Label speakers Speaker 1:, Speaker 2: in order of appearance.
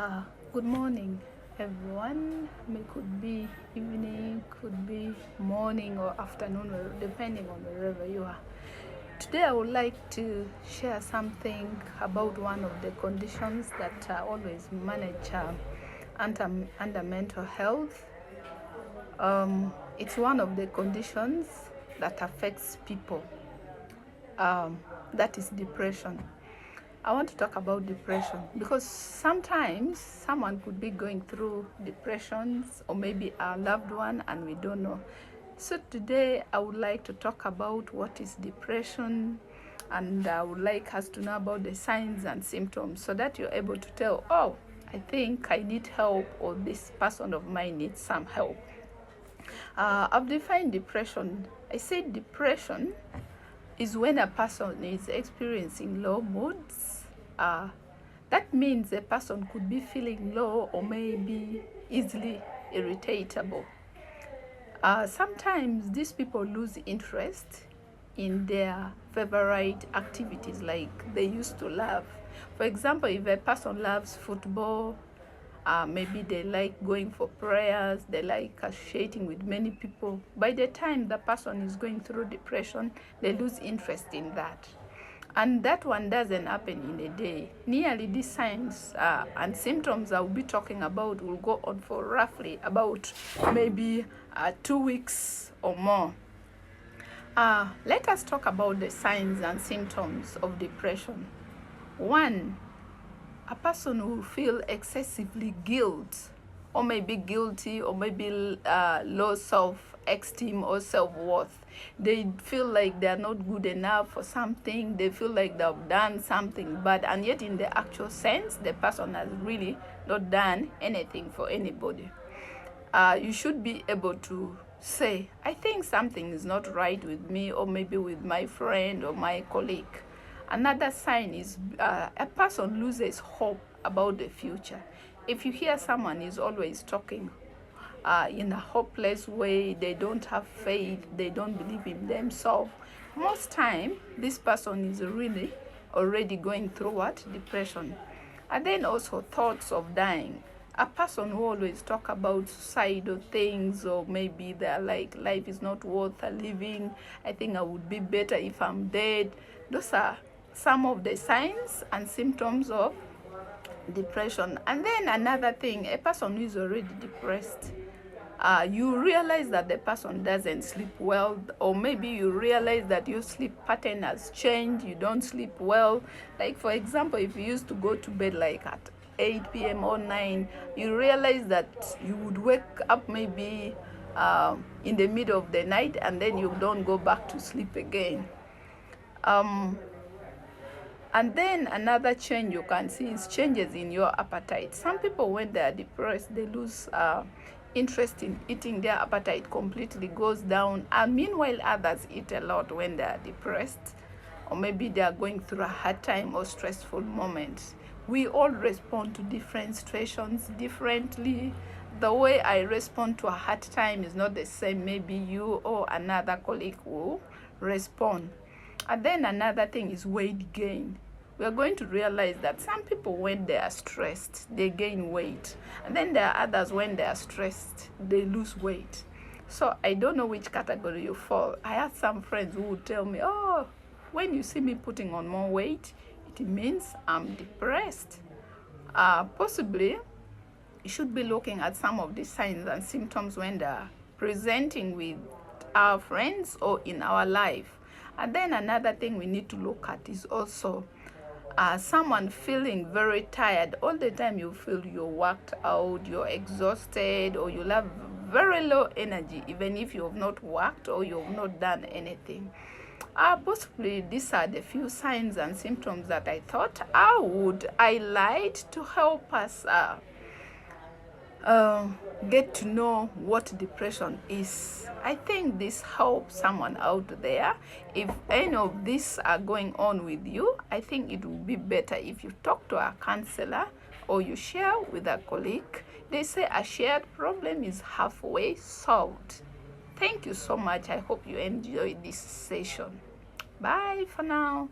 Speaker 1: Uh, Good morning, everyone. It could be evening, could be morning or afternoon, or depending on wherever you are. Today, I would like to share something about one of the conditions that always manage under mental health. It's one of the conditions that affects people. That is depression. I want to talk about depression because sometimes someone could be going through depressions, or maybe a loved one, and we don't know. So today I would like to talk about what is depression, and I would like us to know about the signs and symptoms so that you're able to tell, oh, I think I need help, or this person of mine needs some help. I've defined depression. I say depression is when a person is experiencing low moods. That means a person could be feeling low or maybe easily irritable. Sometimes these people lose interest in their favorite activities like they used to love. For example, if a person loves football, maybe they like going for prayers, they like associating with many people. By the time the person is going through depression, they lose interest in that. And that one doesn't happen in a day. Nearly these signs and symptoms I will be talking about will go on for roughly about maybe 2 weeks or more. Let us talk about the signs and symptoms of depression. 1, a person will feel excessively guilt, or maybe guilty, or maybe low self-esteem or self-worth. They feel like they're not good enough for something. They feel like they've done something bad, and yet in the actual sense, the person has really not done anything for anybody. You should be able to say, I think something is not right with me, or maybe with my friend or my colleague. Another sign is a person loses hope about the future. If you hear someone is always talking in a hopeless way, they don't have faith, they don't believe in themselves, most time this person is really already going through what? Depression. And then also thoughts of dying. A person who always talk about suicidal things, or maybe they're like, life is not worth living, I think I would be better if I'm dead. Those are some of the signs and symptoms of depression. And then another thing, a person who is already depressed, you realize that the person doesn't sleep well, or maybe you realize that your sleep pattern has changed, you don't sleep well. Like for example, if you used to go to bed like at 8 p.m. or 9, you realize that you would wake up maybe in the middle of the night, and then you don't go back to sleep again. And then another change you can see is changes in your appetite. Some people, when they are depressed, they lose interest in eating. Their appetite completely goes down. And meanwhile, others eat a lot when they are depressed, or maybe they are going through a hard time or stressful moments. We all respond to different situations differently. The way I respond to a hard time is not the same maybe you or another colleague will respond. And then another thing is weight gain. We are going to realize that some people, when they are stressed, they gain weight. And then there are others, when they are stressed, they lose weight. So I don't know which category you fall. I had some friends who would tell me, oh, when you see me putting on more weight, it means I'm depressed. Possibly, you should be looking at some of the signs and symptoms when they're presenting with our friends or in our life. And then another thing we need to look at is also someone feeling very tired. All the time you feel you're worked out, you're exhausted, or you have very low energy, even if you have not worked or you have not done anything. Possibly these are the few signs and symptoms that I thought I would highlight to help us get to know what depression is. I think this helps someone out there. If any of these are going on with you, I think it would be better if you talk to a counselor or you share with a colleague. They say a shared problem is halfway solved. Thank you so much. I hope you enjoyed this session. Bye for now.